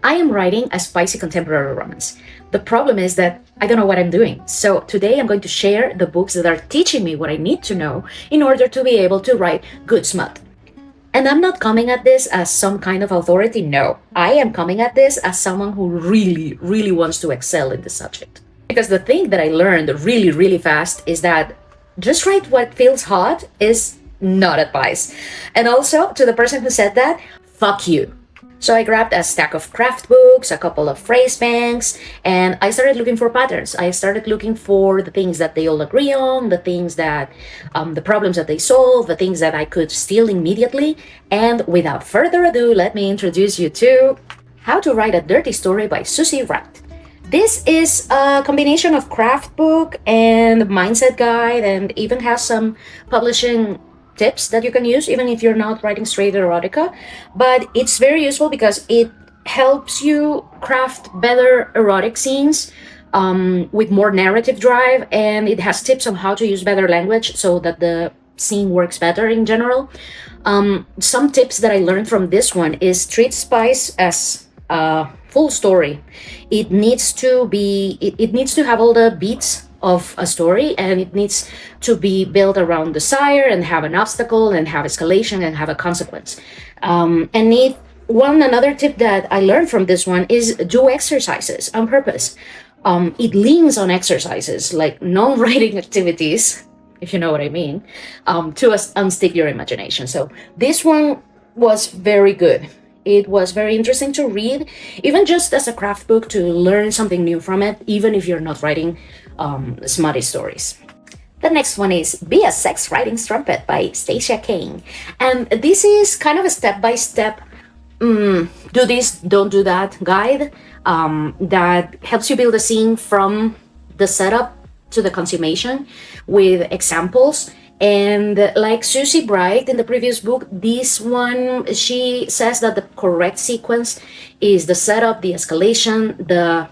I am writing a spicy contemporary romance. The problem is that I don't know what I'm doing. So today I'm going to share the books that are teaching me what I need to know in order to be able to write good smut. And I'm not coming at this as some kind of authority, no. I am coming at this as someone who really, really wants to excel in the subject. Because the thing that I learned really, really fast is that just write what feels hot is not advice. And also, to the person who said that, fuck you. So I grabbed a stack of craft books, a couple of phrase banks, and I started looking for patterns. I started looking for the things that they all agree on, the things that, the problems that they solve, the things that I could steal immediately. And without further ado, let me introduce you to How to Write a Dirty Story by Susie Wright. This is a combination of craft book and mindset guide, and even has some publishing tips that you can use even if you're not writing straight erotica. But it's very useful because it helps you craft better erotic scenes with more narrative drive, and it has tips on how to use better language so that the scene works better in general. Some tips that I learned from this one is treat spice as a full story. It needs to be it needs to have all the beats of a story, and it needs to be built around desire and have an obstacle and have escalation and have a consequence. Another tip that I learned from this one is do exercises on purpose. It leans on exercises like non-writing activities, if you know what I mean, to unstick your imagination. So this one was very good. It was very interesting to read, even just as a craft book, to learn something new from it, even if you're not writing smutty stories. The next one is Be a Sex Writing Strumpet by Stacia Kane. And this is kind of a step-by-step do this, don't do that guide that helps you build a scene from the setup to the consummation with examples. And like Susie Bright in the previous book, this one, she says that the correct sequence is the setup, the escalation, the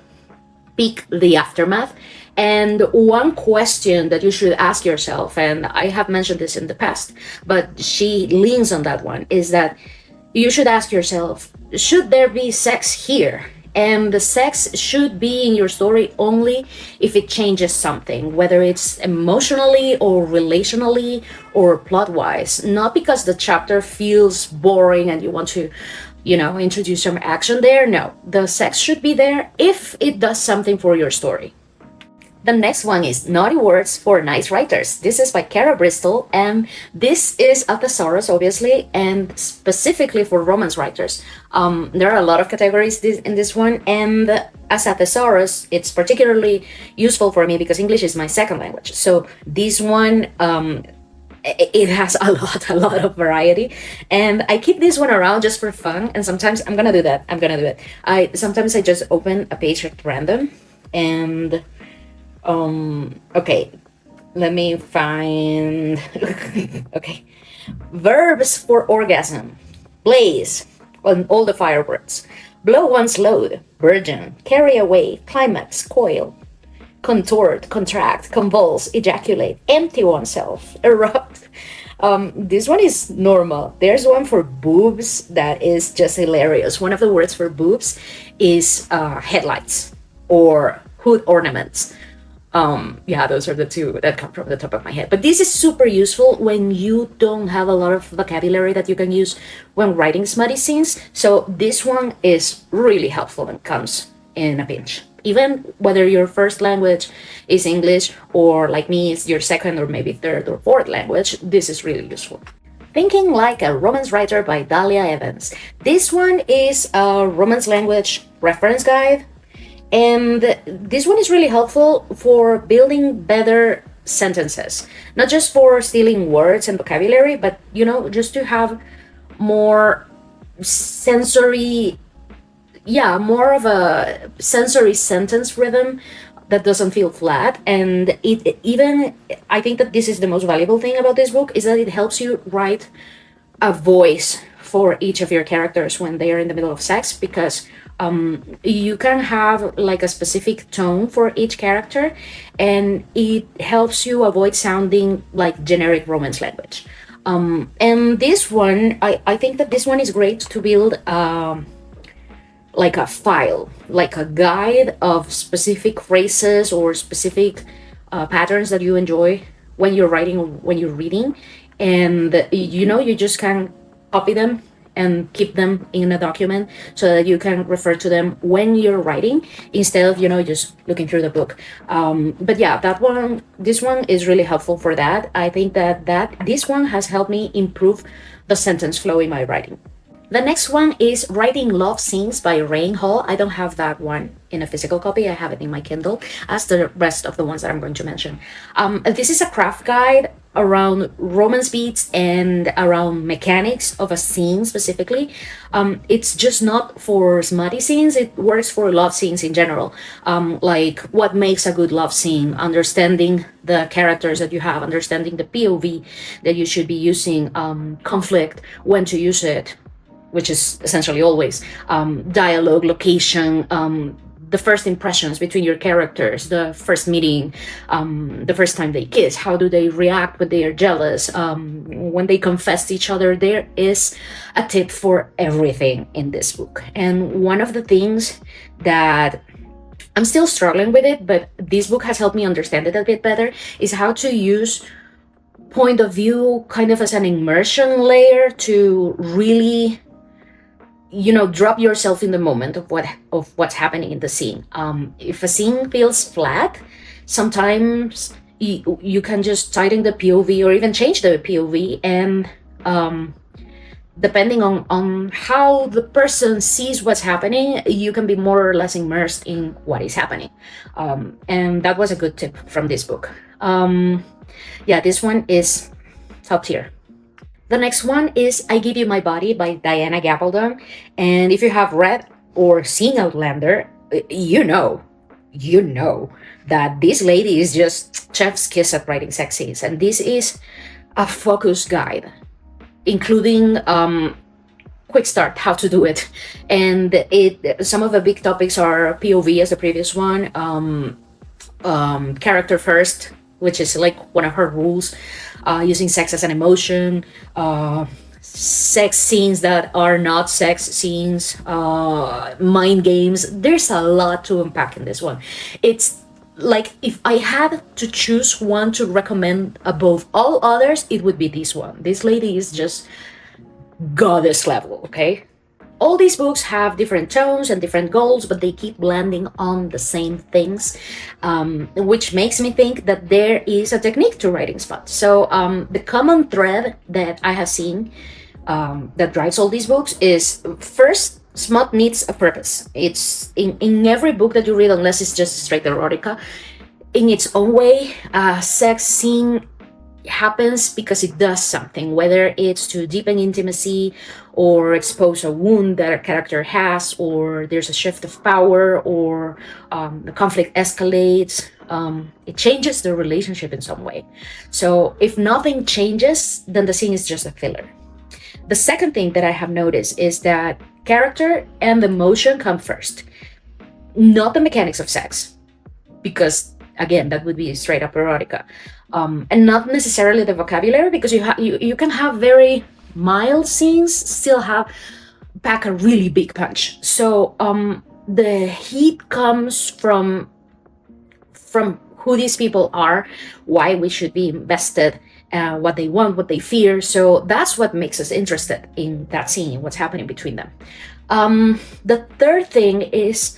peak, the aftermath. And one question that you should ask yourself, and I have mentioned this in the past, but she leans on that one, is that you should ask yourself, should there be sex here? And the sex should be in your story only if it changes something, whether it's emotionally or relationally or plot-wise. Not because the chapter feels boring and you want to, introduce some action there. No, the sex should be there if it does something for your story. The next one is Naughty Words for Nice Writers. This is by Cara Bristol, and this is a thesaurus, obviously, and specifically for romance writers. There are a lot of categories in this one, and as a thesaurus, it's particularly useful for me because English is my second language. So this one, it has a lot of variety, and I keep this one around just for fun. And sometimes I'm gonna do it. Sometimes I just open a page at random, and okay, let me find. Okay, verbs for orgasm: blaze on all the fireworks, blow one's load, virgin, carry away, climax, coil, contort, contract, convulse, ejaculate, empty oneself, erupt. This one is normal. There's one for boobs that is just hilarious. One of the words for boobs is headlights or hood ornaments. Those are the two that come from the top of my head. But this is super useful when you don't have a lot of vocabulary that you can use when writing smutty scenes. So this one is really helpful and comes in a pinch. Even whether your first language is English or, like me, it's your second or maybe third or fourth language, this is really useful. Thinking Like a Romance Writer by Dalia Evans. This one is a romance language reference guide. And this one is really helpful for building better sentences, not just for stealing words and vocabulary, but, just to have more more of a sensory sentence rhythm that doesn't feel flat. And I think that this is the most valuable thing about this book, is that it helps you write a voice for each of your characters when they are in the middle of sex, because you can have like a specific tone for each character, and it helps you avoid sounding like generic romance language. And this one, I think that this one is great to build like a file, like a guide of specific phrases or specific patterns that you enjoy when you're writing or when you're reading. And you just can copy them and keep them in a document so that you can refer to them when you're writing instead of just looking through the book. But yeah, this one is really helpful for that. I think that this one has helped me improve the sentence flow in my writing. The next one is Writing Love Scenes by Rain Hall. I don't have that one in a physical copy. I have it in my Kindle, as the rest of the ones that I'm going to mention. This is a craft guide around romance beats and around mechanics of a scene specifically. It's just not for smutty scenes. It works for love scenes in general. Like what makes a good love scene, understanding the characters that you have, understanding the POV that you should be using, conflict, when to use it, which is essentially always, dialogue, location, the first impressions between your characters, the first meeting, the first time they kiss, how do they react when they are jealous, when they confess to each other. There is a tip for everything in this book. And one of the things that I'm still struggling with it, but this book has helped me understand it a bit better, is how to use point of view kind of as an immersion layer to really drop yourself in the moment of what's happening in the scene. If a scene feels flat, sometimes you can just tighten the POV or even change the POV, and depending on how the person sees what's happening, you can be more or less immersed in what is happening. And that was a good tip from this book. Yeah, this one is top tier. The next one is I Give You My Body by Diana Gabaldon. And if you have read or seen Outlander, you know that this lady is just chef's kiss at writing sex scenes. And this is a focus guide, including quick start, how to do it. And some of the big topics are POV as the previous one, character first, which is like one of her rules, using sex as an emotion, sex scenes that are not sex scenes, mind games. There's a lot to unpack in this one. It's like, if I had to choose one to recommend above all others, it would be this one. This lady is just goddess level, okay? All these books have different tones and different goals, but they keep landing on the same things, which makes me think that there is a technique to writing Smut. So the common thread that I have seen that drives all these books is, first, Smut needs a purpose. It's in every book that you read, unless it's just straight erotica, in its own way, a sex scene happens because it does something, whether it's to deepen intimacy or expose a wound that a character has, or there's a shift of power, or the conflict escalates. It changes the relationship in some way. So if nothing changes, then the scene is just a filler. The second thing that I have noticed is that character and emotion come first, not the mechanics of sex, because again, that would be straight up erotica. And not necessarily the vocabulary, because you can have very mild scenes still pack a really big punch. So the heat comes from who these people are, why we should be invested, what they want, what they fear. So that's what makes us interested in that scene, what's happening between them. The third thing is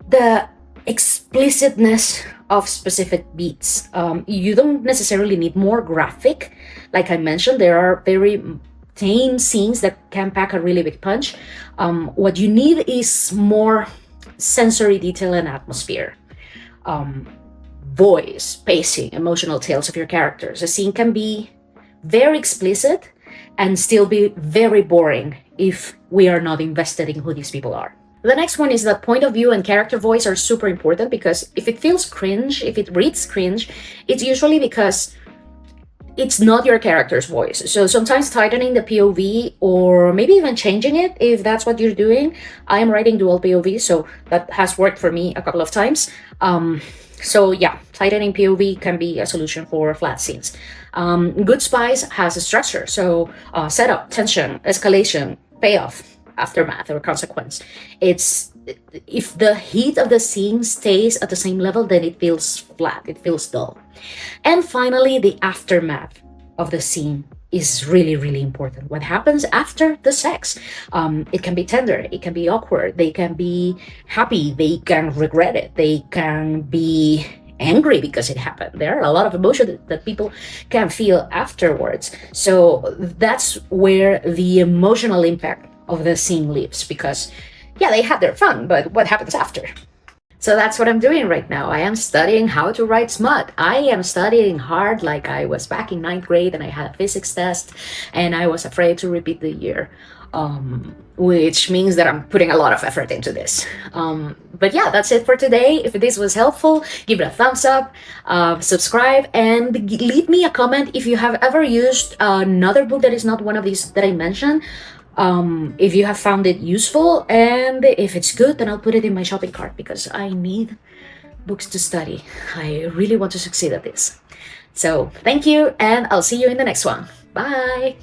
the explicitness of specific beats. You don't necessarily need more graphic. Like I mentioned, there are very tame scenes that can pack a really big punch. What you need is more sensory detail and atmosphere. Voice, pacing, emotional tales of your characters. A scene can be very explicit and still be very boring if we are not invested in who these people are. The next one is that point of view and character voice are super important, because if it feels cringe, if it reads cringe, it's usually because it's not your character's voice. So sometimes tightening the POV, or maybe even changing it if that's what you're doing. I am writing dual POV, so that has worked for me a couple of times. So yeah, tightening POV can be a solution for flat scenes. Good Spies has a structure, so setup, tension, escalation, payoff. aftermath or consequence. It's if the heat of the scene stays at the same level, then it feels flat, it feels dull. And finally, the aftermath of the scene is really, really important. What happens after the sex? It can be tender, it can be awkward, they can be happy, they can regret it, they can be angry because it happened. There are a lot of emotion that people can feel afterwards. So that's where the emotional impact of the scene lives, because yeah, they had their fun, but what happens after? So that's what I'm doing right now. I am studying how to write smut. I am studying hard, like I was back in 9th grade and I had a physics test and I was afraid to repeat the year, which means that I'm putting a lot of effort into this. But yeah, that's it for today. If this was helpful, give it a thumbs up, subscribe, and leave me a comment if you have ever used another book that is not one of these that I mentioned. If you have found it useful, and if it's good, then I'll put it in my shopping cart because I need books to study. I really want to succeed at this. So thank you, and I'll see you in the next one. Bye!